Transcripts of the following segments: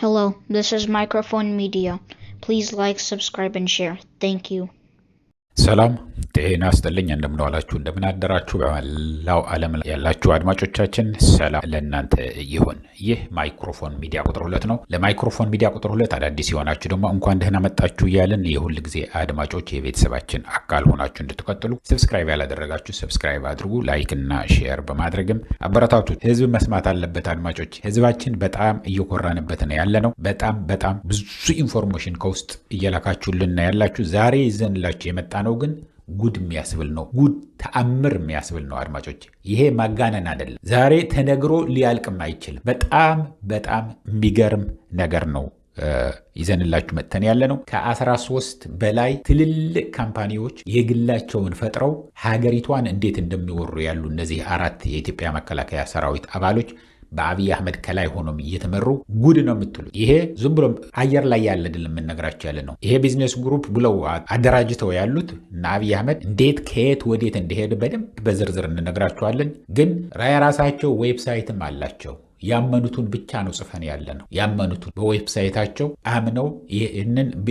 Hello, this is Microphone Media. Please like, subscribe, and share. Thank you. ሰላም ጤና ይስጥልኝ። እንደምን ዋላችሁ፣ እንደምን አደራችሁ። በመላው ዓለም ያላችሁ አድማጮቻችን ሰላም ለእናንተ ይሁን። ይህ ማይክሮፎን ሚዲያ ቁጥር 2 ነው። ለማይክሮፎን ሚዲያ ቁጥር 2 አዳዲስ የሆናችሁ ደግሞ እንኳን ደህና መጣችሁ እያልን የሁል ጊዜ አድማጮች የቤተሰባችን አካል ሆናችሁ እንድትቀጥሉ ሰብስክራይብ ያላደረጋችሁ ሰብስክራይብ አድርጉ፣ ላይክ እና ሼር በማድረግም አበረታቱ። ህዝብ መስማት አለበት። አድማጮች ህዝባችን በጣም እየኮራንበት ነው ያለነው። በጣም ብዙ ኢንፎርሜሽን ከውስጥ እየላካችሁልን ያላችሁ። ዛሬ ይዘንላችሁ የመጣ ነው ግን ጉድ የሚያስብል ነው። ጉድ ተአምር የሚያስብል ነው አድማጮች። ይሄ ማጋነን አይደለም። ዛሬ ተነግሮ ሊያልቅም አይችልም። በጣም የሚገርም ነገር ነው ይዘንላችሁ መጥተን ያለ ነው። ከ13 በላይ ትልልቅ ካምፓኒዎች የግላቸውን ፈጥረው ሀገሪቷን እንዴት እንደሚወሩ ያሉ እነዚህ 4 የኢትዮጵያ መከላከያ ሰራዊት አባሎች በአብይ አህመድ ከላይ ሆኖም እየተመሩ ጉድ ነው የምትሉ። ይሄ ዝም ብሎ አየር ላይ ያለ ድል የምንነግራቸው ያለ ነው። ይሄ ቢዝነስ ግሩፕ ብለው አደራጅተው ያሉት እና አብይ አህመድ እንዴት ከየት ወዴት እንደሄደ በደንብ በዝርዝር እንነግራቸዋለን። ግን የራሳቸው ዌብሳይትም አላቸው። ያመኑትን ብቻ ነው ጽፈን ያለ ነው። ያመኑትን በዌብሳይታቸው አምነው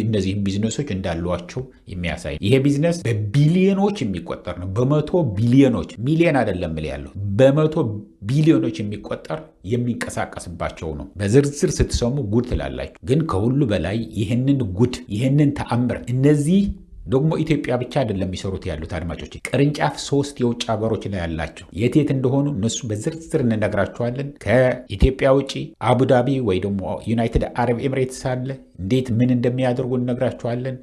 እነዚህ ቢዝነሶች እንዳሏቸው የሚያሳይ። ይሄ ቢዝነስ በቢሊዮኖች የሚቆጠር ነው። በመቶ ቢሊዮኖች፣ ሚሊዮን አይደለም ያለው፣ በመቶ ቢሊዮኖች የሚቆጠር የሚንቀሳቀስባቸው ነው። በዝርዝር ስትሰሙ ጉድ ትላላችሁ። ግን ከሁሉ በላይ ይህንን ጉድ፣ ይህንን ተአምር እነዚህ ደግሞ ኢትዮጵያ ብቻ አይደለም የሚሰሩት ያሉት አድማጮች፣ ቅርንጫፍ 3 የውጭ ሀገሮች ላይ ያላቸው የት እንደሆኑ እነሱ በዝርዝር እንነግራቸዋለን። ከኢትዮጵያ ውጪ አቡዳቢ ወይ ደግሞ ዩናይትድ አረብ ኤምሬትስ አለ። እንዴት ምን እንደሚያደርጉ እንነግራቸዋለን።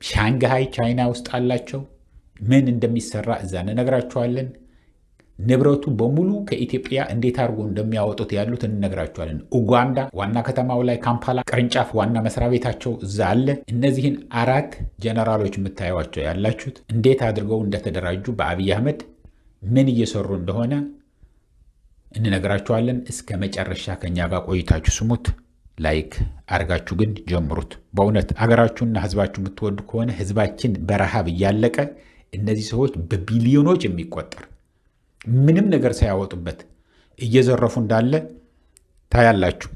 ሻንግሃይ ቻይና ውስጥ አላቸው። ምን እንደሚሰራ እዛ እንነግራቸዋለን። ንብረቱ በሙሉ ከኢትዮጵያ እንዴት አድርጎ እንደሚያወጡት ያሉት እንነግራቸዋለን። ኡጋንዳ ዋና ከተማው ላይ ካምፓላ ቅርንጫፍ ዋና መስሪያ ቤታቸው እዛ አለ። እነዚህን 4 ጀነራሎች የምታዩዋቸው ያላችሁት እንዴት አድርገው እንደተደራጁ በአብይ አህመድ ምን እየሰሩ እንደሆነ እንነግራቸዋለን። እስከ መጨረሻ ከኛ ጋር ቆይታችሁ ስሙት። ላይክ አድርጋችሁ ግን ጀምሩት። በእውነት አገራችሁና ህዝባችሁ የምትወዱ ከሆነ ህዝባችን በረሃብ እያለቀ እነዚህ ሰዎች በቢሊዮኖች የሚቆጠር ምንም ነገር ሳያወጡበት እየዘረፉ እንዳለ ታያላችሁ።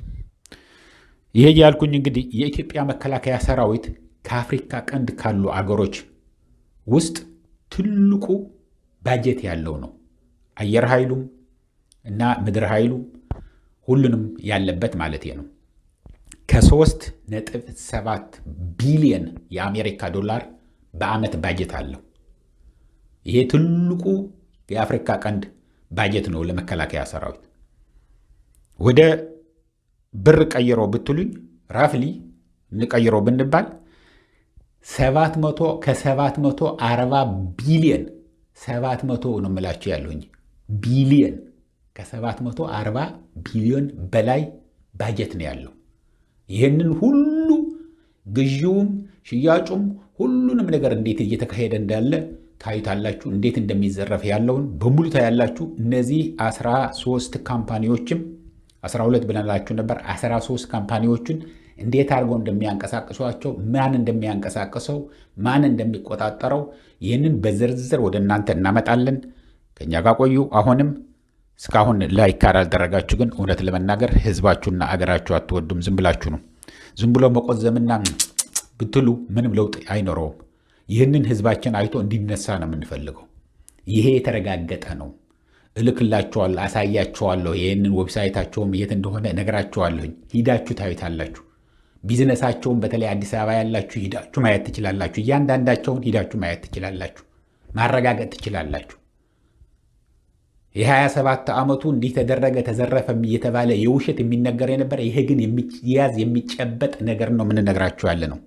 ይሄ ያልኩኝ እንግዲህ የኢትዮጵያ መከላከያ ሰራዊት ከአፍሪካ ቀንድ ካሉ አገሮች ውስጥ ትልቁ ባጀት ያለው ነው። አየር ኃይሉም እና ምድር ኃይሉ ሁሉንም ያለበት ማለት ነው። ከ3.7 ቢሊዮን የአሜሪካ ዶላር በዓመት ባጀት አለው። ይሄ ትልቁ የአፍሪካ ቀንድ ባጀት ነው ለመከላከያ ሰራዊት። ወደ ብር ቀይሮ ብትሉኝ ራፍሊ እንቀይሮ ብንባል 740 ቢሊዮን 700 ነው የምላችሁ ያለሁኝ ቢሊዮን ከ740 ቢሊዮን በላይ ባጀት ነው ያለው። ይህንን ሁሉ ግዢውም ሽያጩም ሁሉንም ነገር እንዴት እየተካሄደ እንዳለ ታዩታላችሁ። እንዴት እንደሚዘረፍ ያለውን በሙሉ ታያላችሁ። እነዚህ 13 ካምፓኒዎችም 12 ብለናላችሁ ነበር። 13 ካምፓኒዎችን እንዴት አድርገው እንደሚያንቀሳቅሷቸው፣ ማን እንደሚያንቀሳቅሰው፣ ማን እንደሚቆጣጠረው ይህንን በዝርዝር ወደ እናንተ እናመጣለን። ከኛ ጋር ቆዩ። አሁንም እስካሁን ላይክ ካላደረጋችሁ ግን እውነት ለመናገር ህዝባችሁና አገራችሁ አትወዱም። ዝም ብላችሁ ነው። ዝም ብሎ መቆዘምና ብትሉ ምንም ለውጥ አይኖረውም። ይህንን ህዝባችን አይቶ እንዲነሳ ነው የምንፈልገው። ይሄ የተረጋገጠ ነው። እልክላችኋለሁ፣ አሳያችኋለሁ። ይህንን ዌብሳይታቸውም የት እንደሆነ ነግራችኋለሁኝ። ሂዳችሁ ታዩታላችሁ። ቢዝነሳቸውን በተለይ አዲስ አበባ ያላችሁ ሂዳችሁ ማየት ትችላላችሁ። እያንዳንዳቸውን ሂዳችሁ ማየት ትችላላችሁ። ማረጋገጥ ትችላላችሁ። የ27 ዓመቱ እንዲህ ተደረገ ተዘረፈም እየተባለ የውሸት የሚነገር የነበረ ይሄ ግን የሚያዝ የሚጨበጥ ነገር ነው የምንነግራችሁ ያለ ነው።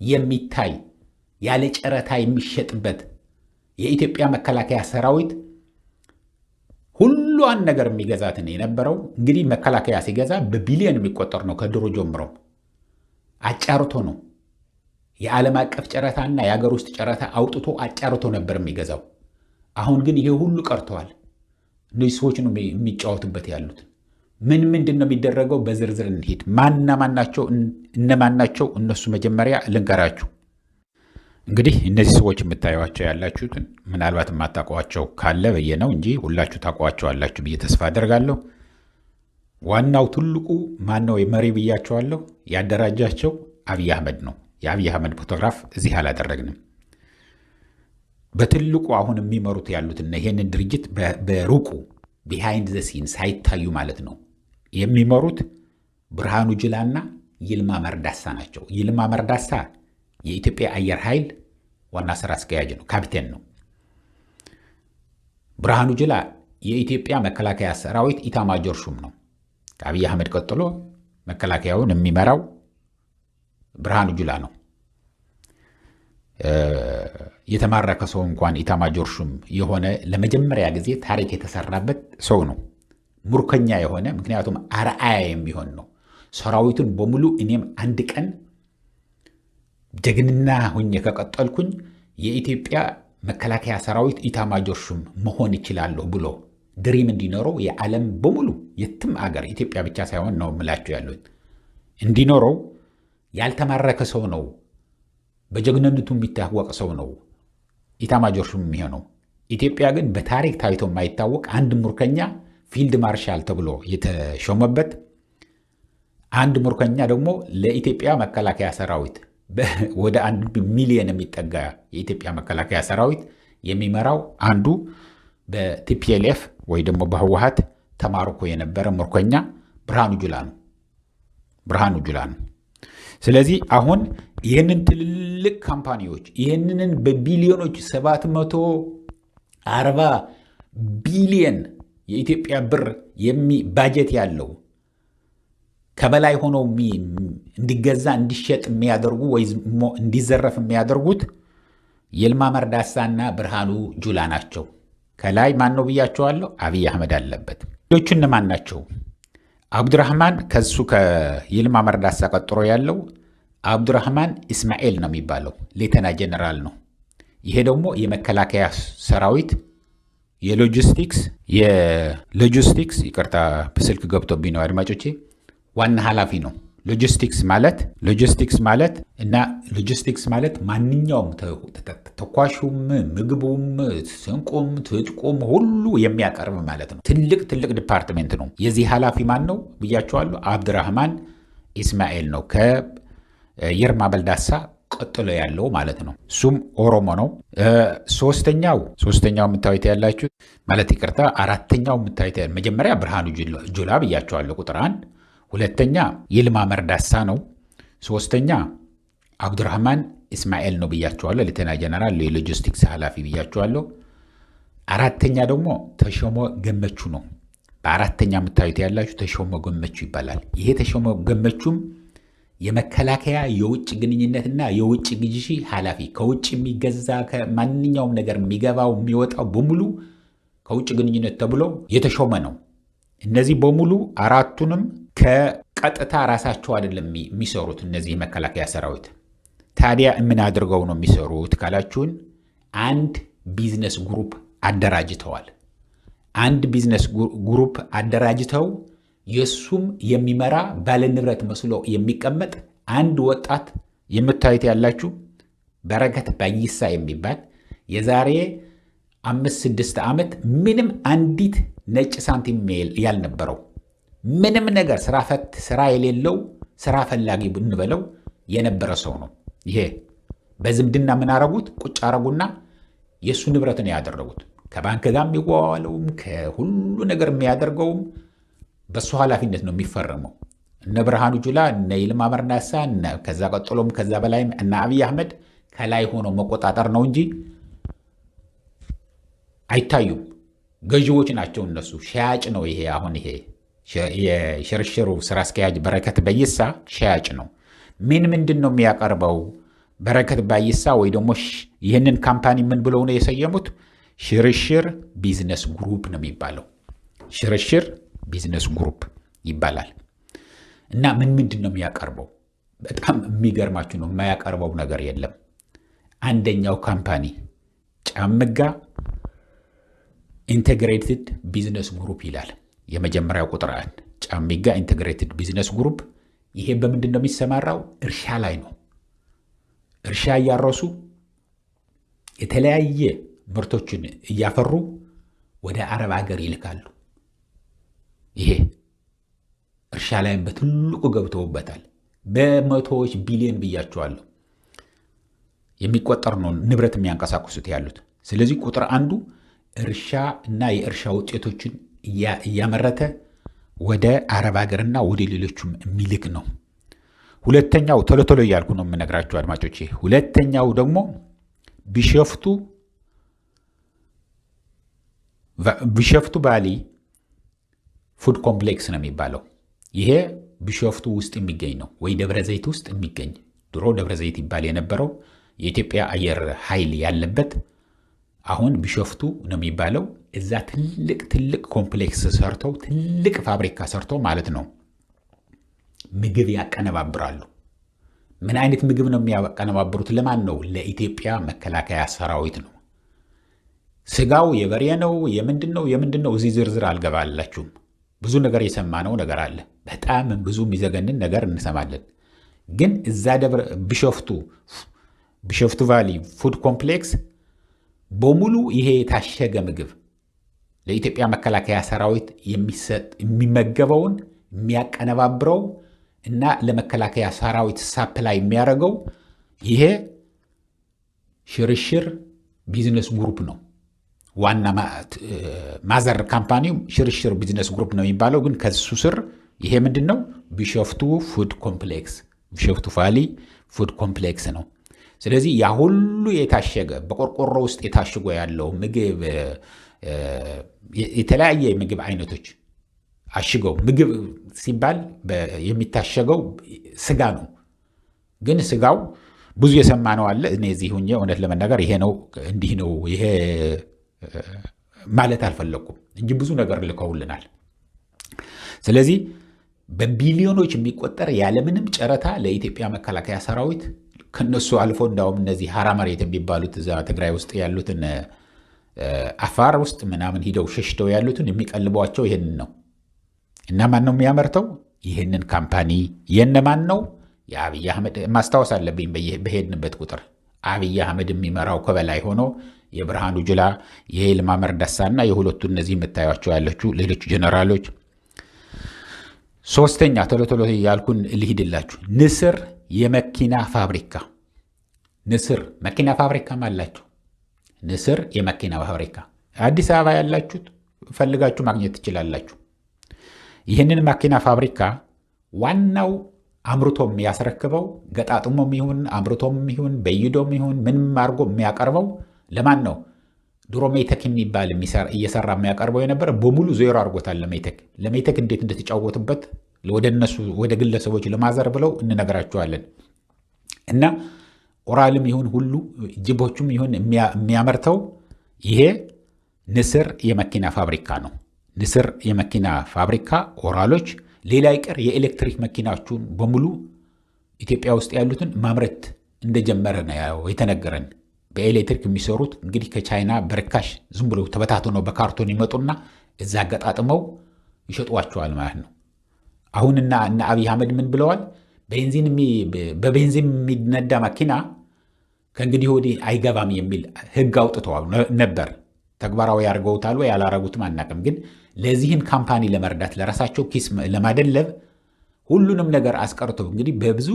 የሚታይ ያለ ጨረታ የሚሸጥበት የኢትዮጵያ መከላከያ ሰራዊት ሁሉን ነገር የሚገዛትን የነበረው እንግዲህ መከላከያ ሲገዛ በቢሊዮን የሚቆጠር ነው። ከድሮ ጀምሮ አጫርቶ ነው። የዓለም አቀፍ ጨረታና የሀገር ውስጥ ጨረታ አውጥቶ አጫርቶ ነበር የሚገዛው። አሁን ግን ይሄ ሁሉ ቀርተዋል። እነዚህ ሰዎች ነው የሚጫወቱበት ያሉት። ምንድን ነው የሚደረገው? በዝርዝር እንሂድ። እነማን ናቸው እነሱ? መጀመሪያ ልንገራችሁ። እንግዲህ እነዚህ ሰዎች የምታዩዋቸው ያላችሁትን ምናልባት የማታውቋቸው ካለ በየ ነው እንጂ ሁላችሁ ታውቋቸዋላችሁ ብዬ ተስፋ አደርጋለሁ። ዋናው ትልቁ ማነው የመሪ ብያቸዋለሁ። ያደራጃቸው አብይ አህመድ ነው። የአብይ አህመድ ፎቶግራፍ እዚህ አላደረግንም። በትልቁ አሁን የሚመሩት ያሉትና ይሄንን ድርጅት በሩቁ ቢሃይንድ ዘ ሲን ሳይታዩ ማለት ነው የሚመሩት ብርሃኑ ጁላና ይልማ መርዳሳ ናቸው። ይልማ መርዳሳ የኢትዮጵያ አየር ኃይል ዋና ስራ አስኪያጅ ነው፣ ካፒቴን ነው። ብርሃኑ ጁላ የኢትዮጵያ መከላከያ ሰራዊት ኢታማጆር ሹም ነው። ከአብይ አህመድ ቀጥሎ መከላከያውን የሚመራው ብርሃኑ ጁላ ነው። የተማረከ ሰው እንኳን ኢታማጆር ሹም የሆነ ለመጀመሪያ ጊዜ ታሪክ የተሰራበት ሰው ነው። ሙርከኛ የሆነ ምክንያቱም አርአያ የሚሆን ነው። ሰራዊቱን በሙሉ እኔም አንድ ቀን ጀግንና ሁኜ ከቀጠልኩኝ የኢትዮጵያ መከላከያ ሰራዊት ኢታማጆር ሹም መሆን ይችላለሁ ብሎ ድሪም እንዲኖረው የዓለም በሙሉ የትም አገር ኢትዮጵያ ብቻ ሳይሆን ነው ምላችሁ ያሉት እንዲኖረው ያልተማረከ ሰው ነው። በጀግንነቱ የሚታወቅ ሰው ነው ኢታማጆር ሹም የሚሆነው። ኢትዮጵያ ግን በታሪክ ታይቶ የማይታወቅ አንድ ሙርከኛ ፊልድ ማርሻል ተብሎ የተሾመበት፣ አንድ ሙርከኛ ደግሞ ለኢትዮጵያ መከላከያ ሰራዊት ወደ 1 ሚሊዮን የሚጠጋ የኢትዮጵያ መከላከያ ሰራዊት የሚመራው አንዱ በቲፒኤልኤፍ ወይ ደግሞ በህወሓት ተማርኮ የነበረ ሙርከኛ ብርሃኑ ጁላ ነው። ስለዚህ አሁን ይህንን ትልልቅ ካምፓኒዎች ይህንን በቢሊዮኖች 740 ቢሊዮን የኢትዮጵያ ብር ባጀት ያለው ከበላይ ሆኖ እንዲገዛ እንዲሸጥ የሚያደርጉ ወይ እንዲዘረፍ የሚያደርጉት ይልማ መርዳሳና ብርሃኑ ጁላ ናቸው። ከላይ ማን ነው ብያቸዋለሁ? አብይ አህመድ አለበት። ሌሎቹ እነማን ናቸው? አብዱራህማን ከሱ ከይልማ መርዳሳ ቀጥሮ ያለው አብዱራህማን እስማኤል ነው የሚባለው፣ ሌተና ጀነራል ነው። ይሄ ደግሞ የመከላከያ ሰራዊት የሎጂስቲክስ ይቅርታ በስልክ ገብቶብኝ ነው አድማጮቼ፣ ዋና ኃላፊ ነው። ሎጂስቲክስ ማለት ማንኛውም ተኳሹም፣ ምግቡም፣ ስንቁም፣ ትጥቁም ሁሉ የሚያቀርብ ማለት ነው። ትልቅ ዲፓርትሜንት ነው። የዚህ ኃላፊ ማን ነው ብያቸዋለሁ? አብዱራህማን ኢስማኤል ነው። ከይልማ መርዳሳ ቀጥሎ ያለው ማለት ነው። እሱም ኦሮሞ ነው። ሶስተኛው የምታዩት ያላችሁ ማለት ይቅርታ፣ አራተኛው የምታዩት መጀመሪያ ብርሃኑ ጁላ ብያቸዋለሁ ቁጥር 1፣ ሁለተኛ ይልማ መርዳሳ ነው። ሶስተኛ አብዱራህማን ኢስማኤል ነው ብያቸዋለሁ፣ ሌተና ጀነራል የሎጂስቲክስ ኃላፊ ብያቸዋለሁ። አራተኛ ደግሞ ተሾመ ገመቹ ነው። በአራተኛ የምታዩት ያላችሁ ተሾመ ገመቹ ይባላል። ይሄ ተሾመ ገመቹም የመከላከያ የውጭ ግንኙነትና የውጭ ግዢ ኃላፊ፣ ከውጭ የሚገዛ ከማንኛውም ነገር የሚገባው የሚወጣው በሙሉ ከውጭ ግንኙነት ተብሎ የተሾመ ነው። እነዚህ በሙሉ አራቱንም ከቀጥታ ራሳቸው አይደለም የሚሰሩት እነዚህ መከላከያ ሰራዊት። ታዲያ ምን አድርገው ነው የሚሰሩት ካላችሁን፣ አንድ ቢዝነስ ግሩፕ አደራጅተዋል። አንድ ቢዝነስ ግሩፕ አደራጅተው የሱም የሚመራ ባለንብረት መስሎ የሚቀመጥ አንድ ወጣት የምታዩት ያላችሁ በረከት ባይሳ የሚባል የዛሬ 5-6 ዓመት ምንም አንዲት ነጭ ሳንቲም ያልነበረው ምንም ነገር ስራ የሌለው ስራ ፈላጊ ብንበለው የነበረ ሰው ነው። ይሄ በዝምድና ምን አረጉት? ቁጭ አረጉና የሱ ንብረት ነው ያደረጉት። ከባንክ ጋር የሚዋዋለውም ከሁሉ ነገር የሚያደርገውም በሱ ኃላፊነት ነው የሚፈረመው። እነ ብርሃኑ ጁላ፣ እነ ይልማ መርዳሳ፣ ከዛ ቀጥሎም ከዛ በላይም እነ አብይ አህመድ ከላይ ሆኖ መቆጣጠር ነው እንጂ አይታዩም። ገዢዎች ናቸው እነሱ። ሻያጭ ነው ይሄ። አሁን ይሄ የሽርሽሩ ስራ አስኪያጅ በረከት ባይሳ ሻያጭ ነው። ምንድን ነው የሚያቀርበው? በረከት ባይሳ ወይ ደግሞ ይህንን ካምፓኒ ምን ብለው ነው የሰየሙት? ሽርሽር ቢዝነስ ግሩፕ ነው የሚባለው። ሽርሽር ቢዝነስ ግሩፕ ይባላል። እና ምንድን ነው የሚያቀርበው? በጣም የሚገርማችሁ ነው፣ የማያቀርበው ነገር የለም። አንደኛው ካምፓኒ ጫምጋ ኢንቴግሬትድ ቢዝነስ ግሩፕ ይላል። የመጀመሪያው ቁጥር 1 ጫምጋ ኢንቴግሬትድ ቢዝነስ ግሩፕ። ይሄ በምንድን ነው የሚሰማራው? እርሻ ላይ ነው። እርሻ እያረሱ የተለያየ ምርቶችን እያፈሩ ወደ አረብ ሀገር ይልካሉ። ይሄ እርሻ ላይም በትልቁ ገብተውበታል። በመቶዎች ቢሊዮን ብያቸዋለሁ የሚቆጠር ነው ንብረት የሚያንቀሳቅሱት ያሉት። ስለዚህ ቁጥር አንዱ እርሻ እና የእርሻ ውጤቶችን እያመረተ ወደ አረብ ሀገርና ወደ ሌሎቹም የሚልክ ነው። ሁለተኛው ቶሎ እያልኩ ነው የምነግራችሁ አድማጮቼ። ሁለተኛው ደግሞ ቢሾፍቱ ቫሊ ፉድ ኮምፕሌክስ ነው የሚባለው። ይሄ ቢሾፍቱ ውስጥ የሚገኝ ነው ወይ ደብረ ዘይት ውስጥ የሚገኝ። ድሮ ደብረ ዘይት ይባል የነበረው የኢትዮጵያ አየር ኃይል ያለበት አሁን ቢሾፍቱ ነው የሚባለው። እዛ ትልቅ ኮምፕሌክስ ሰርተው ትልቅ ፋብሪካ ሰርተው ማለት ነው ምግብ ያቀነባብራሉ። ምን አይነት ምግብ ነው የሚያቀነባብሩት? ለማን ነው? ለኢትዮጵያ መከላከያ ሰራዊት ነው። ስጋው የበሬ ነው የምንድን ነው እዚህ ዝርዝር አልገባላችሁም። ብዙ ነገር የሰማነው ነገር አለ። በጣም ብዙ የሚዘገንን ነገር እንሰማለን። ግን እዛ ቢሾፍቱ ቫሊ ፉድ ኮምፕሌክስ በሙሉ ይሄ የታሸገ ምግብ ለኢትዮጵያ መከላከያ ሰራዊት የሚመገበውን የሚያቀነባብረው እና ለመከላከያ ሰራዊት ሳፕላይ የሚያደርገው ይሄ ሽርሽር ቢዝነስ ግሩፕ ነው። ዋና ማዘር ካምፓኒው ሽርሽር ቢዝነስ ግሩፕ ነው የሚባለው። ግን ከሱ ስር ይሄ ምንድን ነው? ቢሾፍቱ ፉድ ኮምፕሌክስ፣ ቢሾፍቱ ቫሊ ፉድ ኮምፕሌክስ ነው። ስለዚህ ያ ሁሉ የታሸገ በቆርቆሮ ውስጥ የታሽጎ ያለው ምግብ የተለያየ የምግብ አይነቶች አሽገው ምግብ ሲባል የሚታሸገው ስጋ ነው። ግን ስጋው ብዙ የሰማነው አለ። እኔ እዚህ ሁኜ እውነት ለመናገር ይሄ ነው እንዲህ ነው ይሄ ማለት አልፈለኩም እንጂ ብዙ ነገር ልከውልናል። ስለዚህ በቢሊዮኖች የሚቆጠር ያለምንም ጨረታ ለኢትዮጵያ መከላከያ ሰራዊት ከነሱ አልፎ እንዳውም እነዚህ ሀራ መሬት የሚባሉት እዛ ትግራይ ውስጥ ያሉትን አፋር ውስጥ ምናምን ሂደው ሸሽተው ያሉትን የሚቀልቧቸው ይሄንን ነው። እና ማን ነው የሚያመርተው? ይህንን ካምፓኒ የነማን ነው? የአብይ አህመድ ማስታወስ አለብኝ በሄድንበት ቁጥር አብይ አህመድ የሚመራው ከበላይ ሆኖ የብርሃኑ ጁላ የይልማ መርዳሳና የሁለቱ እነዚህ የምታዩቸው ያለችው ሌሎች ጀነራሎች። ሶስተኛ ቶሎ ያልኩን ልሂድላችሁ። ንስር የመኪና ፋብሪካ። ንስር መኪና ፋብሪካም አላቸው። ንስር የመኪና ፋብሪካ አዲስ አበባ ያላችሁት ፈልጋችሁ ማግኘት ትችላላችሁ። ይህንን መኪና ፋብሪካ ዋናው አምርቶም ያስረክበው ገጣጥሞም ይሁን አምርቶም ይሁን በይዶም ይሁን ምንም አድርጎ የሚያቀርበው ለማን ነው? ድሮ ሜቴክ የሚባል እየሰራ የሚያቀርበው የነበረ በሙሉ ዜሮ አድርጎታል። ለሜቴክ እንዴት እንደተጫወቱበት ወደ እነሱ ወደ ግለሰቦች ለማዘር ብለው እንነግራቸዋለን። እና ኦራልም ይሁን ሁሉ ጅቦቹም ይሁን የሚያመርተው ይሄ ንስር የመኪና ፋብሪካ ነው። ንስር የመኪና ፋብሪካ ኦራሎች፣ ሌላ ይቀር የኤሌክትሪክ መኪናዎቹን በሙሉ ኢትዮጵያ ውስጥ ያሉትን ማምረት እንደጀመረ ነው የተነገረን። በኤሌክትሪክ የሚሰሩት እንግዲህ ከቻይና በርካሽ ዝም ብለው ተበታትነው በካርቶን ይመጡና እዛ አገጣጥመው ይሸጧቸዋል ማለት ነው። አሁንና እነ አብይ አህመድ ምን ብለዋል? በቤንዚን የሚነዳ መኪና ከእንግዲህ ወዲህ አይገባም የሚል ሕግ አውጥተዋል ነበር። ተግባራዊ ያርገውታል ወይ ያላረጉትም አናውቅም። ግን ለዚህን ካምፓኒ ለመርዳት ለራሳቸው ኪስ ለማደለብ ሁሉንም ነገር አስቀርተው እንግዲህ በብዙ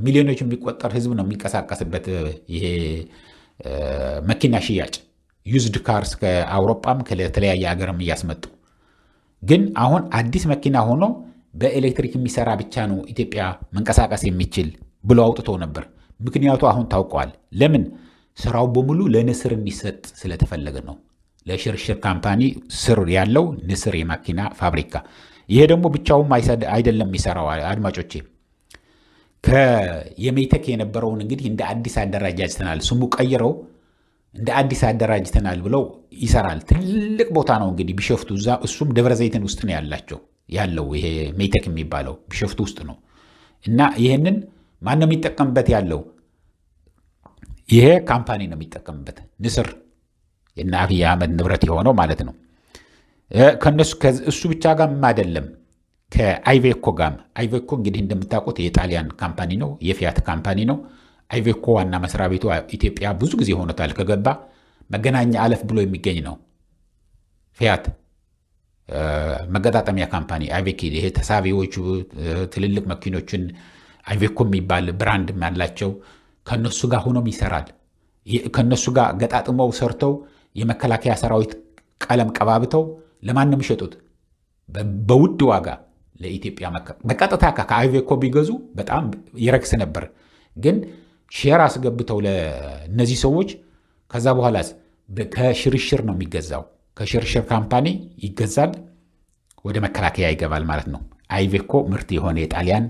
ሚሊዮኖች የሚቆጠር ህዝብ ነው የሚንቀሳቀስበት ይሄ መኪና ሽያጭ ዩዝድ ካርስ ከአውሮፓም ከተለያየ ሀገርም እያስመጡ። ግን አሁን አዲስ መኪና ሆኖ በኤሌክትሪክ የሚሰራ ብቻ ነው ኢትዮጵያ መንቀሳቀስ የሚችል ብሎ አውጥቶ ነበር። ምክንያቱ አሁን ታውቀዋል። ለምን? ስራው በሙሉ ለንስር እንዲሰጥ ስለተፈለገ ነው። ለሽርሽር ካምፓኒ ስር ያለው ንስር የመኪና ፋብሪካ። ይሄ ደግሞ ብቻውም አይደለም የሚሰራው አድማጮቼ። የሜቴክ የነበረውን እንግዲህ እንደ አዲስ አደራጅተናል፣ ስሙ ቀይረው እንደ አዲስ አደራጅተናል ብለው ይሰራል። ትልቅ ቦታ ነው እንግዲህ ቢሾፍቱ፣ እዛ እሱም ደብረ ዘይትን ውስጥ ነው ያለው ይሄ ሜቴክ የሚባለው ቢሾፍቱ ውስጥ ነው። እና ይህንን ማን ነው የሚጠቀምበት ያለው? ይሄ ካምፓኒ ነው የሚጠቀምበት። ንስር የእነ አብይ አህመድ ንብረት የሆነው ማለት ነው። ከነሱ እሱ ብቻ ጋርም አይደለም፣ ከአይቬኮ ጋም። አይቬኮ እንግዲህ እንደምታውቁት የጣሊያን ካምፓኒ ነው፣ የፊያት ካምፓኒ ነው። አይቬኮ ዋና መስሪያ ቤቱ ኢትዮጵያ ብዙ ጊዜ ሆኖታል ከገባ። መገናኛ አለፍ ብሎ የሚገኝ ነው ፊያት መገጣጠሚያ ካምፓኒ አይቬኮ ይሄ ተሳቢዎቹ ትልልቅ መኪኖችን አይቬኮ የሚባል ብራንድ ያላቸው ከነሱ ጋር ሆኖም ይሰራል። ከነሱ ጋር ገጣጥመው ሰርተው የመከላከያ ሰራዊት ቀለም ቀባብተው ለማን ነው የሚሸጡት? በውድ ዋጋ ለኢትዮጵያ በቀጥታ ከአይቬኮ ቢገዙ በጣም ይረክስ ነበር። ግን ሼር አስገብተው ለነዚህ ሰዎች ከዛ በኋላ ከሽርሽር ነው የሚገዛው። ከሽርሽር ካምፓኒ ይገዛል፣ ወደ መከላከያ ይገባል ማለት ነው። አይቬኮ ምርት የሆነ የጣሊያን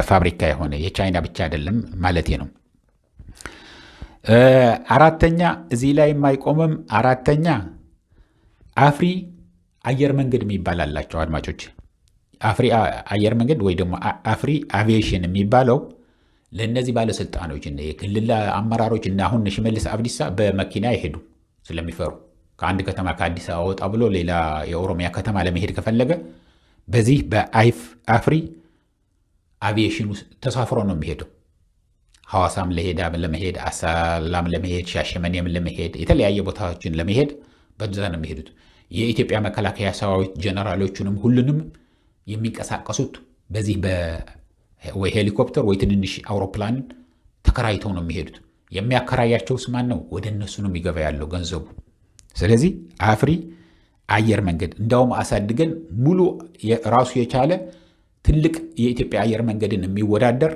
ፋብሪካ የሆነ የቻይና ብቻ አይደለም ማለት ነው። አራተኛ እዚህ ላይ የማይቆምም። አራተኛ አፍሪ አየር መንገድ የሚባል አላቸው አድማጮች። አፍሪ አየር መንገድ ወይ ደግሞ አፍሪ አቪዬሽን የሚባለው ለእነዚህ ባለስልጣኖች እና የክልል አመራሮች እና አሁን ሽመልስ አብዲሳ በመኪና ይሄዱ ስለሚፈሩ ከአንድ ከተማ ከአዲስ አበባ ወጣ ብሎ ሌላ የኦሮሚያ ከተማ ለመሄድ ከፈለገ በዚህ በአፍሪ አቪዬሽን ውስጥ ተሳፍሮ ነው የሚሄደው። ሐዋሳም ለመሄድ አሳላም ለመሄድ ሻሸመኔም ለመሄድ የተለያየ ቦታዎችን ለመሄድ በዛ ነው የሚሄዱት። የኢትዮጵያ መከላከያ ሰራዊት ጀነራሎቹንም ሁሉንም የሚንቀሳቀሱት በዚህ ወይ ሄሊኮፕተር ወይ ትንንሽ አውሮፕላን ተከራይተው ነው የሚሄዱት። የሚያከራያቸውስ ማን ነው? ወደ እነሱ ነው የሚገባ ያለው ገንዘቡ። ስለዚህ አፍሪ አየር መንገድ እንዳውም አሳድገን ሙሉ ራሱ የቻለ ትልቅ የኢትዮጵያ አየር መንገድን የሚወዳደር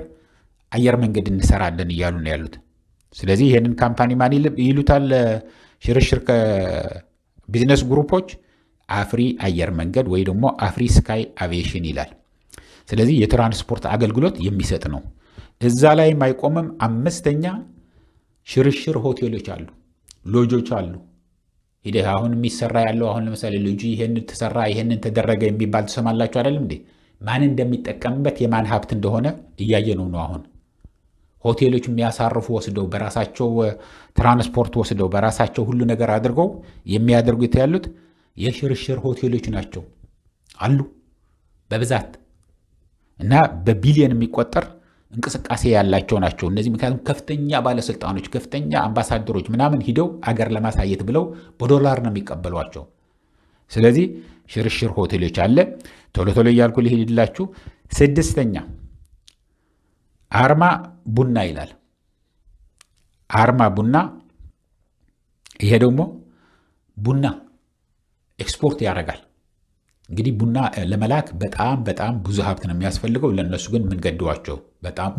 አየር መንገድ እንሰራለን እያሉ ነው ያሉት። ስለዚህ ይህንን ካምፓኒ ማን ይሉታል? ሽርሽር ከቢዝነስ ግሩፖች አፍሪ አየር መንገድ ወይ ደግሞ አፍሪ ስካይ አቪዬሽን ይላል። ስለዚህ የትራንስፖርት አገልግሎት የሚሰጥ ነው። እዛ ላይ የማይቆምም። አምስተኛ ሽርሽር ሆቴሎች አሉ፣ ሎጆች አሉ። ሂደህ አሁን የሚሰራ ያለው አሁን ለምሳሌ ሎጂ ይሄን ተሰራ ይሄንን ተደረገ የሚባል ትሰማላችሁ አይደለም እንዴ? ማን እንደሚጠቀምበት የማን ሀብት እንደሆነ እያየነው ነው። አሁን ሆቴሎች የሚያሳርፉ ወስደው በራሳቸው ትራንስፖርት ወስደው በራሳቸው ሁሉ ነገር አድርገው የሚያደርጉት ያሉት የሽርሽር ሆቴሎች ናቸው አሉ በብዛት እና በቢሊየን የሚቆጠር እንቅስቃሴ ያላቸው ናቸው እነዚህ። ምክንያቱም ከፍተኛ ባለስልጣኖች ከፍተኛ አምባሳደሮች ምናምን ሂደው አገር ለማሳየት ብለው በዶላር ነው የሚቀበሏቸው። ስለዚህ ሽርሽር ሆቴሎች አለ። ቶሎ ቶሎ እያልኩ ልሄድላችሁ። ስድስተኛ አርማ ቡና ይላል። አርማ ቡና፣ ይሄ ደግሞ ቡና ኤክስፖርት ያደርጋል። እንግዲህ ቡና ለመላክ በጣም ብዙ ሀብት ነው የሚያስፈልገው። ለእነሱ ግን ምን ገድዋቸው? በጣም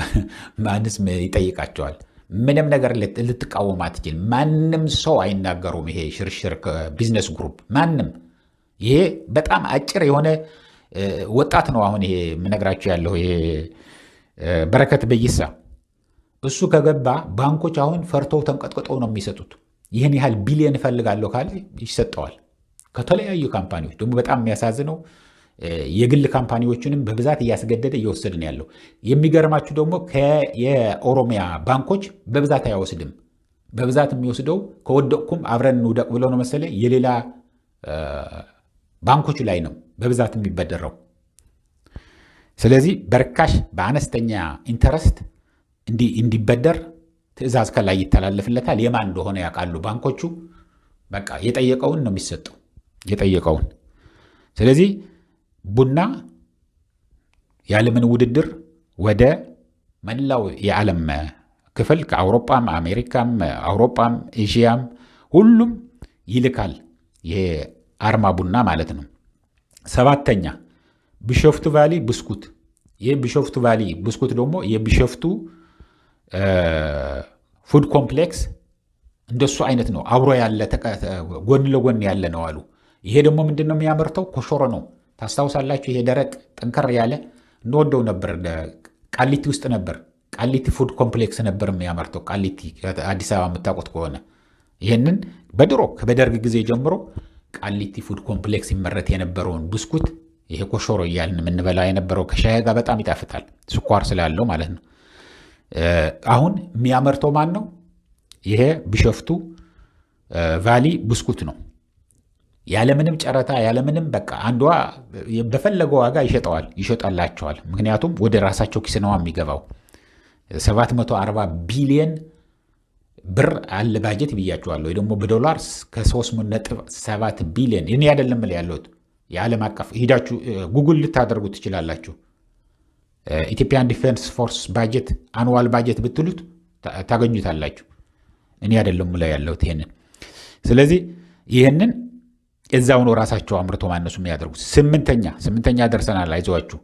ማንስ ይጠይቃቸዋል? ምንም ነገር ልትቃወም አትችል። ማንም ሰው አይናገሩም። ይሄ ሽርሽር ቢዝነስ ግሩፕ ማንም። ይሄ በጣም አጭር የሆነ ወጣት ነው። አሁን ይሄ የምነግራቸው ያለው ይሄ በረከት በይሳ እሱ ከገባ ባንኮች አሁን ፈርተው ተንቀጥቅጠው ነው የሚሰጡት። ይህን ያህል ቢሊየን እፈልጋለሁ ካለ ይሰጠዋል። ከተለያዩ ካምፓኒዎች ደግሞ በጣም የሚያሳዝነው የግል ካምፓኒዎችንም በብዛት እያስገደደ እየወሰድ ነው ያለው። የሚገርማችሁ ደግሞ የኦሮሚያ ባንኮች በብዛት አይወስድም። በብዛት የሚወስደው ከወደቅኩም አብረን እንውደቅ ብሎ ነው መሰለ የሌላ ባንኮች ላይ ነው በብዛት የሚበደረው። ስለዚህ በርካሽ በአነስተኛ ኢንተረስት እንዲበደር ትዕዛዝ ከላይ ይተላለፍለታል። የማን እንደሆነ ያውቃሉ ባንኮቹ። በቃ የጠየቀውን ነው የሚሰጠው የጠየቀውን። ስለዚህ ቡና ያለምን ውድድር ወደ መላው የዓለም ክፍል ከአውሮፓም አሜሪካም አውሮፓም ኤዥያም ሁሉም ይልካል። ይሄ አርማ ቡና ማለት ነው። ሰባተኛ ቢሾፍቱ ቫሊ ብስኩት። ይህ ቢሾፍቱ ቫሊ ብስኩት ደግሞ የቢሾፍቱ ፉድ ኮምፕሌክስ እንደሱ አይነት ነው። አብሮ ያለ ጎን ለጎን ያለ ነው አሉ። ይሄ ደግሞ ምንድን ነው የሚያመርተው? ኮሾሮ ነው። ታስታውሳላችሁ? ይሄ ደረቅ ጠንከር ያለ እንወደው ነበር። ቃሊቲ ውስጥ ነበር። ቃሊቲ ፉድ ኮምፕሌክስ ነበር የሚያመርተው። ቃሊቲ አዲስ አበባ የምታውቁት ከሆነ ይህንን በድሮ በደርግ ጊዜ ጀምሮ ቃሊቲ ፉድ ኮምፕሌክስ ይመረት የነበረውን ብስኩት ይሄ ኮሾሮ እያልን የምንበላ የነበረው ከሻይ ጋር በጣም ይጣፍጣል፣ ስኳር ስላለው ማለት ነው። አሁን የሚያመርተው ማን ነው? ይሄ ቢሾፍቱ ቫሊ ብስኩት ነው። ያለምንም ጨረታ ያለምንም በቃ አንዷ በፈለገው ዋጋ ይሸጣላቸዋል። ምክንያቱም ወደ ራሳቸው ኪስ ነው የሚገባው። 740 ቢሊየን ብር አለ ባጀት ብያቸዋለሁ። ወይ ደግሞ በዶላር ከ3.7 ቢሊየን እኔ አይደለም ያለሁት የዓለም አቀፍ ሂዳችሁ ጉግል ልታደርጉ ትችላላችሁ። ኢትዮጵያን ዲፌንስ ፎርስ ባጀት አኑዋል ባጀት ብትሉት ታገኙታላችሁ። እኔ አይደለም ላይ ያለሁት ይሄንን። ስለዚህ ይሄንን እዛው ነው ራሳቸው አምርቶ ማነሱ የሚያደርጉት። ስምንተኛ ደርሰናል። አይዟችሁ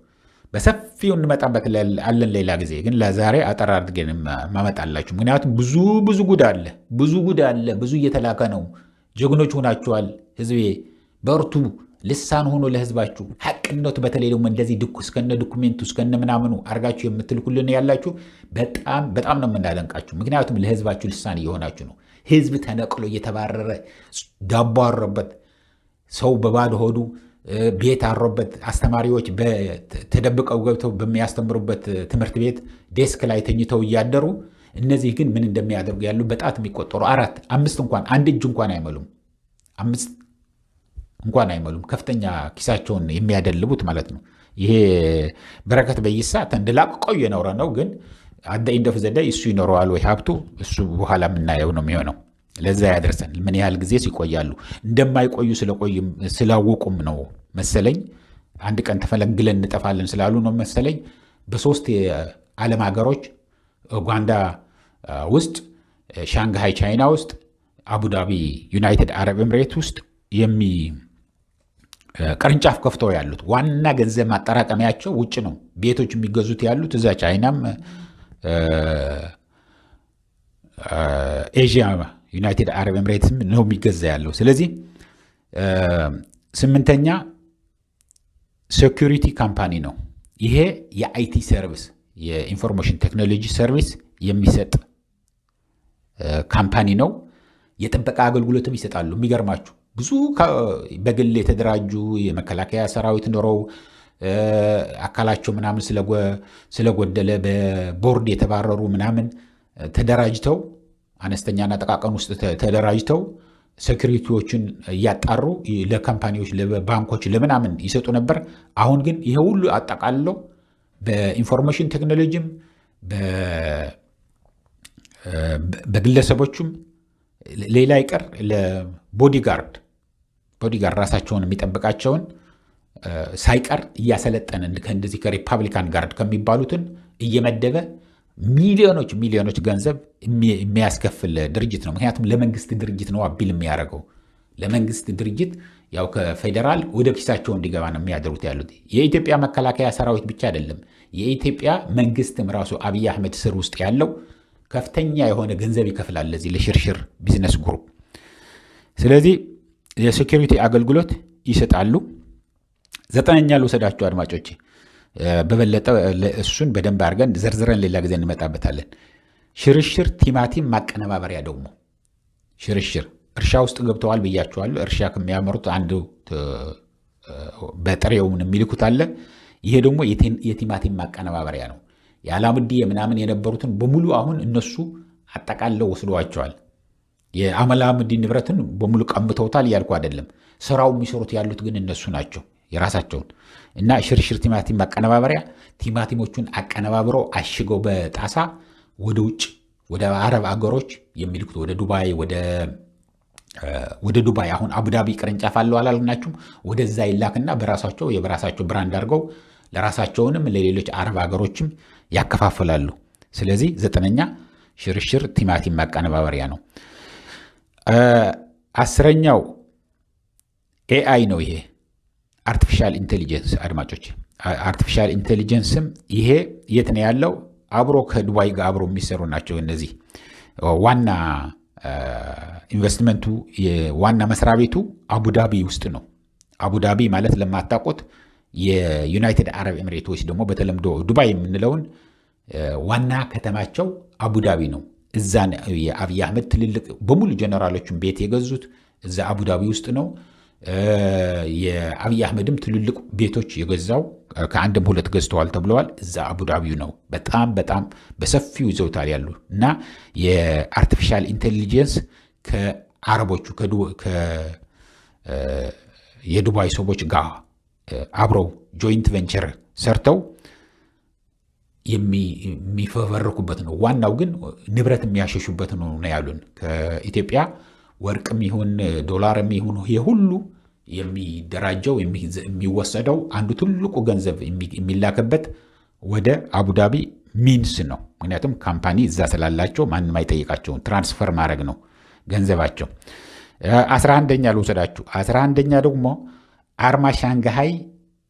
በሰፊው እንመጣበት አለን ሌላ ጊዜ። ግን ለዛሬ አጠር አድርገን ማመጣላችሁ። ምክንያቱም ብዙ ጉድ አለ፣ ብዙ እየተላከ ነው። ጀግኖች ሆናችኋል። ህዝቤ በርቱ፣ ልሳን ሆኖ ለህዝባችሁ ሐቅነቱ። በተለይ ደግሞ እንደዚህ እስከነ ዶኩሜንቱ እስከነ ምናምኑ አርጋችሁ የምትልኩልን ያላችሁ በጣም ነው የምናደንቃችሁ። ምክንያቱም ለህዝባችሁ ልሳን እየሆናችሁ ነው። ህዝብ ተነቅሎ እየተባረረ ዳቦ አሮበት፣ ሰው በባዶ ሆዱ ቤት አሮበት፣ አስተማሪዎች ተደብቀው ገብተው በሚያስተምሩበት ትምህርት ቤት ዴስክ ላይ ተኝተው እያደሩ፣ እነዚህ ግን ምን እንደሚያደርጉ ያሉ በጣት የሚቆጠሩ 4-5 እንኳን አንድ እጅ እንኳን አይመሉም። 5 እንኳን አይመሉም። ከፍተኛ ኪሳቸውን የሚያደልቡት ማለት ነው። ይሄ በረከት በይሳ ተንደላቅቆ የኖረ ነው። ግን አደ ኢንደፍ ዘዳይ እሱ ይኖረዋል ወይ ሀብቱ? እሱ በኋላ የምናየው ነው የሚሆነው። ለዛ ያደርሰን። ምን ያህል ጊዜ ሲቆያሉ እንደማይቆዩ ስላወቁም ነው መሰለኝ። አንድ ቀን ተፈለግለን እንጠፋለን ስላሉ ነው መሰለኝ። በ3 የዓለም ሀገሮች ኡጋንዳ ውስጥ፣ ሻንግሃይ ቻይና ውስጥ፣ አቡዳቢ ዩናይትድ አረብ ኤምሬት ውስጥ ቅርንጫፍ ከፍተው ያሉት ዋና ገንዘብ ማጠራቀሚያቸው ውጭ ነው። ቤቶች የሚገዙት ያሉት እዛ ቻይናም ኤዥያ ዩናይትድ አረብ ኤምሬትስም ነው የሚገዛ ያለው። ስለዚህ 8ኛ ሴኩሪቲ ካምፓኒ ነው። ይሄ የአይቲ ሰርቪስ የኢንፎርሜሽን ቴክኖሎጂ ሰርቪስ የሚሰጥ ካምፓኒ ነው። የጥበቃ አገልግሎትም ይሰጣሉ። የሚገርማችሁ ብዙ በግል የተደራጁ የመከላከያ ሰራዊት ኖረው አካላቸው ምናምን ስለጎደለ በቦርድ የተባረሩ ምናምን ተደራጅተው አነስተኛና ጠቃቀን ውስጥ ተደራጅተው ሴኩሪቲዎችን እያጣሩ ለካምፓኒዎች፣ ለባንኮች፣ ለምናምን ይሰጡ ነበር። አሁን ግን ይሄ ሁሉ አጠቃልለው በኢንፎርሜሽን ቴክኖሎጂም በግለሰቦችም ሌላ ይቀር ለቦዲጋርድ ራሳቸውን የሚጠብቃቸውን ሳይቀር እያሰለጠነ እንደዚህ ከሪፐብሊካን ጋርድ ከሚባሉትን እየመደበ ሚሊዮኖች ገንዘብ የሚያስከፍል ድርጅት ነው። ምክንያቱም ለመንግስት ድርጅት ነው አቢል የሚያደርገው። ለመንግስት ድርጅት ያው ከፌዴራል ወደ ኪሳቸው እንዲገባ ነው የሚያደርጉት ያሉት። የኢትዮጵያ መከላከያ ሰራዊት ብቻ አይደለም፣ የኢትዮጵያ መንግስትም ራሱ አብይ አህመድ ስር ውስጥ ያለው ከፍተኛ የሆነ ገንዘብ ይከፍላል ለዚህ ለሽርሽር ቢዝነስ ግሩፕ። ስለዚህ የሴኩሪቲ አገልግሎት ይሰጣሉ። 9ኛ ልውሰዳችሁ አድማጮቼ፣ በበለጠ እሱን በደንብ አድርገን ዘርዝረን ሌላ ጊዜ እንመጣበታለን። ሽርሽር ቲማቲም ማቀነባበሪያ ደግሞ ሽርሽር እርሻ ውስጥ ገብተዋል ብያችኋለሁ። እርሻ ከሚያመሩት አንዱ በጥሬውን የሚልኩት አለ። ይሄ ደግሞ የቲማቲም ማቀነባበሪያ ነው። የአላሙዲ ምናምን የነበሩትን በሙሉ አሁን እነሱ አጠቃለው ወስደዋቸዋል። የአላሙዲ ንብረትን በሙሉ ቀምተውታል እያልኩ አይደለም። ስራው የሚሰሩት ያሉት ግን እነሱ ናቸው የራሳቸውን። እና ሽርሽር ቲማቲም ማቀነባበሪያ ቲማቲሞቹን አቀነባብረው አሽገው በጣሳ ወደ ውጭ ወደ አረብ አገሮች የሚልኩት ወደ ዱባይ አሁን አቡዳቢ ቅርንጫፍ አለው አላልናችሁም? ወደዛ ይላክና የበራሳቸው ብራንድ አድርገው ለራሳቸውንም ለሌሎች አረብ አገሮችም ያከፋፍላሉ። ስለዚህ 9ኛ ሽርሽር ቲማቲም ማቀነባበሪያ ነው። 10ኛው ኤአይ ነው። ይሄ አርቲፊሻል ኢንቴሊጀንስ አድማጮች፣ አርቲፊሻል ኢንቴሊጀንስም ይሄ የት ነው ያለው? አብሮ ከዱባይ ጋር አብሮ የሚሰሩ ናቸው። እነዚህ ዋና ኢንቨስትመንቱ ዋና መስሪያ ቤቱ አቡዳቢ ውስጥ ነው። አቡዳቢ ማለት ለማታውቁት የዩናይትድ አረብ ኤምሬቶች ደግሞ በተለምዶ ዱባይ የምንለውን ዋና ከተማቸው አቡዳቢ ነው። እዛ የአብይ አህመድ ትልልቅ በሙሉ ጀነራሎችን ቤት የገዙት እዛ አቡዳቢ ውስጥ ነው። የአብይ አህመድም ትልልቅ ቤቶች የገዛው ከአንድም 2 ገዝተዋል ተብለዋል። እዛ አቡዳቢው ነው። በጣም በሰፊው ይዘውታል ያሉ እና የአርቲፊሻል ኢንቴሊጀንስ ከአረቦቹ የዱባይ ሰዎች ጋር አብረው ጆይንት ቬንቸር ሰርተው የሚፈበርኩበት ነው። ዋናው ግን ንብረት የሚያሸሹበት ነው ያሉን። ከኢትዮጵያ ወርቅም ይሁን ዶላርም ይሁን የሁሉ የሚደራጀው የሚወሰደው አንዱ ትልቁ ገንዘብ የሚላከበት ወደ አቡዳቢ ሚንስ ነው። ምክንያቱም ካምፓኒ እዛ ስላላቸው ማንም አይጠይቃቸውም። ትራንስፈር ማድረግ ነው ገንዘባቸው። 11ኛ ልውሰዳችሁ። 11ኛ ደግሞ አርማ ሻንግሃይ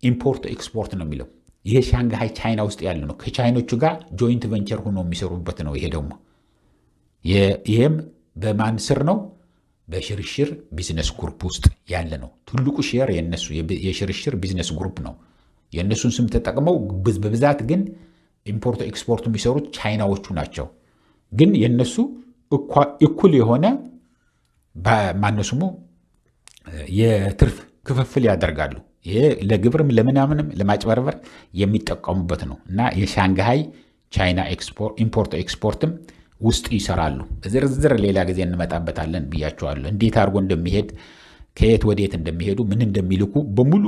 ኢምፖርት ኤክስፖርት ነው የሚለው። ይሄ ሻንግሃይ ቻይና ውስጥ ያለ ነው። ከቻይኖቹ ጋር ጆይንት ቬንቸር ሆኖ የሚሰሩበት ነው። ይሄ ደግሞ ይሄም በማን ስር ነው? በሽርሽር ቢዝነስ ግሩፕ ውስጥ ያለ ነው። ትልቁ ሼር የነሱ የሽርሽር ቢዝነስ ግሩፕ ነው። የነሱን ስም ተጠቅመው በብዛት ግን ኢምፖርት ኤክስፖርት የሚሰሩት ቻይናዎቹ ናቸው። ግን የነሱ እኩል የሆነ ማነሱሙ የትርፍ ክፍፍል ያደርጋሉ። ይሄ ለግብርም ለምናምንም ለማጭበርበር የሚጠቀሙበት ነው እና የሻንግሃይ ቻይና ኢምፖርት ኤክስፖርትም ውስጥ ይሰራሉ። ዝርዝር ሌላ ጊዜ እንመጣበታለን ብያቸዋለሁ። እንዴት አድርጎ እንደሚሄድ ከየት ወዴት እንደሚሄዱ ምን እንደሚልኩ በሙሉ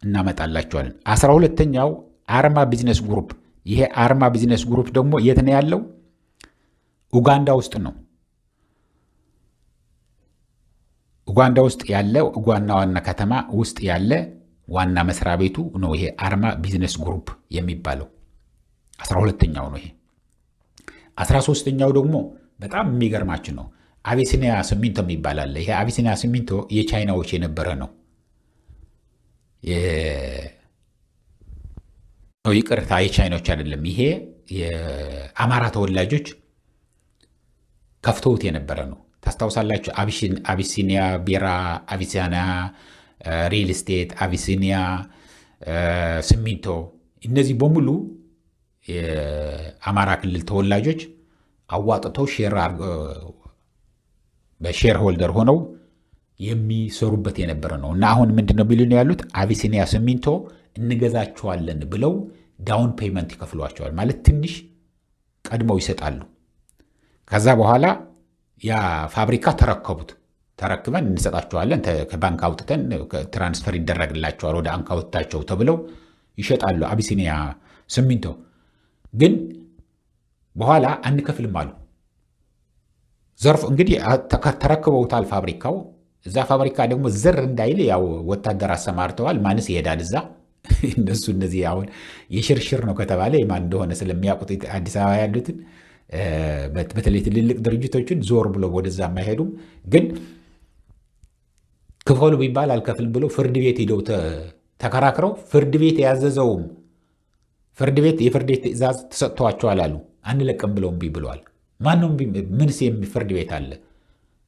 እናመጣላቸዋለን። 12ኛው አርማ ቢዝነስ ግሩፕ። ይሄ አርማ ቢዝነስ ግሩፕ ደግሞ የት ነው ያለው? ኡጋንዳ ውስጥ ነው። ኡጋንዳ ውስጥ ያለ ዋና ከተማ ውስጥ ያለ ዋና መስሪያ ቤቱ ነው ይሄ አርማ ቢዝነስ ግሩፕ የሚባለው። 12ኛው ነው ይሄ። 13ኛው ደግሞ በጣም የሚገርማችሁ ነው። አቢሲኒያ ሲሚንቶ የሚባል አለ። ይሄ አቢሲኒያ ሲሚንቶ የቻይናዎች የነበረ ነው። ይቅርታ፣ የቻይናዎች አይደለም። ይሄ የአማራ ተወላጆች ከፍተውት የነበረ ነው። ታስታውሳላችሁ? አቢሲኒያ ቢራ፣ አቢሲኒያ ሪል ስቴት፣ አቢሲኒያ ሲሚንቶ፣ እነዚህ በሙሉ የአማራ ክልል ተወላጆች አዋጥተው በሼር ሆልደር ሆነው የሚሰሩበት የነበረ ነው እና አሁን ምንድነው ቢሉን ያሉት? አቢሲኒያ ሲሚንቶ እንገዛቸዋለን ብለው ዳውን ፔይመንት ይከፍሏቸዋል። ማለት ትንሽ ቀድመው ይሰጣሉ። ከዛ በኋላ ያ ፋብሪካ ተረክበን እንሰጣቸዋለን፣ ከባንክ አውጥተን ትራንስፈር ይደረግላቸዋል ወደ አንካውታቸው ተብለው ይሸጣሉ። አቢሲኒያ ሲሚንቶ ግን በኋላ አንከፍልም አሉ። ዘርፍ እንግዲህ ተረክበውታል ፋብሪካው። እዛ ፋብሪካ ደግሞ ዝር እንዳይል ያው ወታደር አሰማርተዋል። ማንስ ይሄዳል እዛ? እነዚህ አሁን የሽርሽር ነው ከተባለ የማን እንደሆነ ስለሚያውቁት አዲስ አበባ ያሉትን በተለይ ትልልቅ ድርጅቶችን ዞር ብሎ ወደዛ የማይሄዱም። ግን ክፈሉ ቢባል አልከፍልም ብሎ ፍርድ ቤት ሄደው ተከራክረው ፍርድ ቤት ያዘዘውም የፍርድ ቤት ትዕዛዝ ተሰጥቷቸዋል አሉ። አንለቅም ብለው እምቢ ብለዋል። ማንም ምንስ ፍርድ ቤት አለ?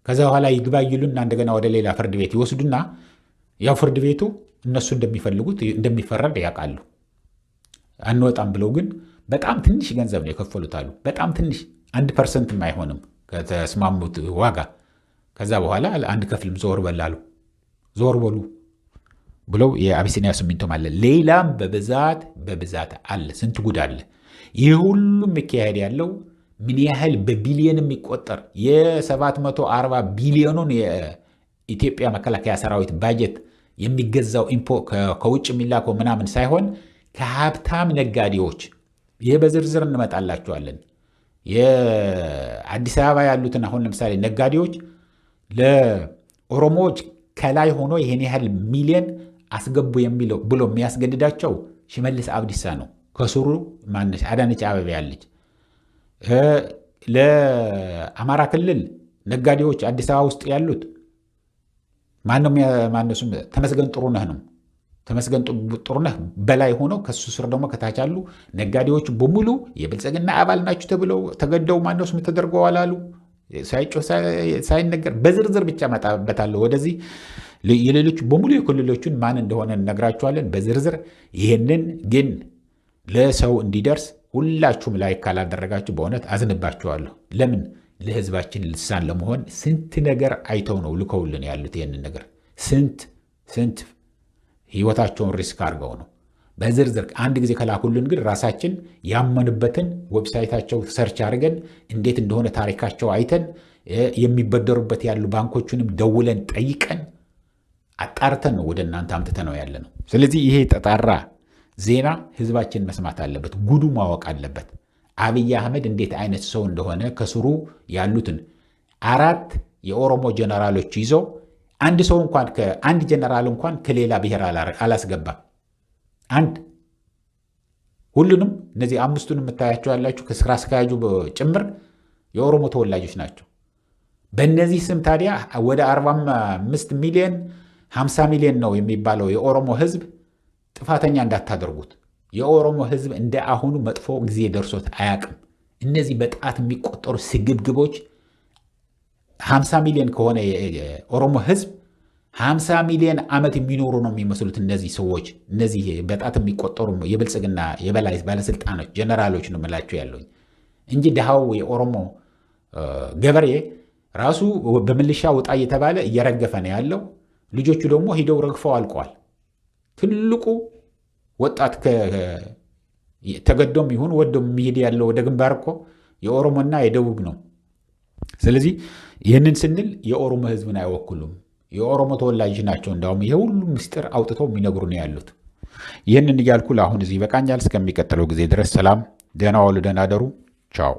ከዛ በኋላ ይግባኝ ይሉና እንደገና ወደ ሌላ ፍርድ ቤት ይወስዱና ያው ፍርድ ቤቱ እነሱ እንደሚፈልጉት እንደሚፈረድ ያውቃሉ። አንወጣም ብለው ግን በጣም ትንሽ ገንዘብ ነው የከፈሉት አሉ። በጣም ትንሽ 1% አይሆንም ከተስማሙት ዋጋ። ከዛ በኋላ አንድ ከፍልም ዞር በሉ ብለው የአቢሲኒያ ሲሚንቶ ማለት ሌላም በብዛት አለ። ስንት ጉድ አለ። ይህ ሁሉም የሚካሄድ ያለው ምን ያህል በቢሊየን የሚቆጠር የ740 ቢሊዮኑን የኢትዮጵያ መከላከያ ሰራዊት ባጀት የሚገዛው ከውጭ የሚላከው ምናምን ሳይሆን ከሀብታም ነጋዴዎች። ይህ በዝርዝር እንመጣላቸዋለን። የአዲስ አበባ ያሉትን አሁን ለምሳሌ ነጋዴዎች ለኦሮሞዎች ከላይ ሆኖ ይህን ያህል ሚሊዮን አስገቡ የሚለው ብሎ የሚያስገድዳቸው ሽመልስ አብዲሳ ነው። ከስሩ ማነሽ አዳነች አበቤ ያለች። ለአማራ ክልል ነጋዴዎች አዲስ አበባ ውስጥ ያሉት ማነሱ ተመስገን ጥሩነህ ነው። ተመስገን ጥሩነህ በላይ ሆኖ ከሱ ስር ደግሞ ከታች ያሉ ነጋዴዎች በሙሉ የብልጽግና አባል ናቸው ተብለው ተገደው ማነሱ ተደርገዋል አሉ። ሳይጮህ ሳይነገር በዝርዝር ብቻ መጣበታለሁ ወደዚህ። የሌሎች በሙሉ የክልሎቹን ማን እንደሆነ እነግራችኋለን በዝርዝር። ይህንን ግን ለሰው እንዲደርስ ሁላችሁም ላይ ካላደረጋችሁ በእውነት አዝንባችኋለሁ። ለምን? ለህዝባችን ልሳን ለመሆን ስንት ነገር አይተው ነው ልከውልን ያሉት። ይህንን ነገር ስንት ህይወታቸውን ሪስክ አድርገው ነው በዝርዝር አንድ ጊዜ ከላኩልን። ግን ራሳችን ያመንበትን ዌብሳይታቸው ሰርች አድርገን እንዴት እንደሆነ ታሪካቸው አይተን የሚበደሩበት ያሉ ባንኮቹንም ደውለን ጠይቀን አጣርተን ነው ወደ እናንተ አምጥተ ነው ያለ ነው። ስለዚህ ይሄ ተጣራ ዜና ህዝባችን መስማት አለበት፣ ጉዱ ማወቅ አለበት። አብይ አህመድ እንዴት አይነት ሰው እንደሆነ ከስሩ ያሉትን 4 የኦሮሞ ጀነራሎች ይዞ አንድ ሰው እንኳን ከአንድ ጀነራል እንኳን ከሌላ ብሔር አላስገባም። አንድ ሁሉንም እነዚህ አምስቱን የምታያቸው ያላችሁ ከስራ አስኪያጁ ጭምር የኦሮሞ ተወላጆች ናቸው። በእነዚህ ስም ታዲያ ወደ 45 ሚሊዮን 50 ሚሊዮን ነው የሚባለው የኦሮሞ ህዝብ ጥፋተኛ እንዳታደርጉት። የኦሮሞ ህዝብ እንደ አሁኑ መጥፎ ጊዜ ደርሶት አያውቅም። እነዚህ በጣት የሚቆጠሩ ስግብግቦች 50 ሚሊዮን ከሆነ የኦሮሞ ህዝብ 50 ሚሊዮን ዓመት የሚኖሩ ነው የሚመስሉት እነዚህ ሰዎች። እነዚህ በጣት የሚቆጠሩ የብልጽግና የበላይ ባለስልጣኖች ጀነራሎች ነው የምላቸው ያለኝ እንጂ ድሃው የኦሮሞ ገበሬ ራሱ በሚሊሻ ውጣ እየተባለ እየረገፈ ነው ያለው። ልጆቹ ደግሞ ሂደው ረግፈው አልቀዋል። ትልቁ ወጣት ተገዶም ይሁን ወዶም የሚሄድ ያለው ወደ ግንባር እኮ የኦሮሞና የደቡብ ነው። ስለዚህ ይህንን ስንል የኦሮሞ ህዝብን አይወክሉም፣ የኦሮሞ ተወላጅ ናቸው። እንዳውም ይሄ ሁሉ ምስጢር አውጥተው የሚነግሩ ነው ያሉት። ይህንን እያልኩ ለአሁን እዚህ ይበቃኛል። እስከሚቀጥለው ጊዜ ድረስ ሰላም፣ ደህና ዋሉ፣ ደህና አደሩ። ቻው።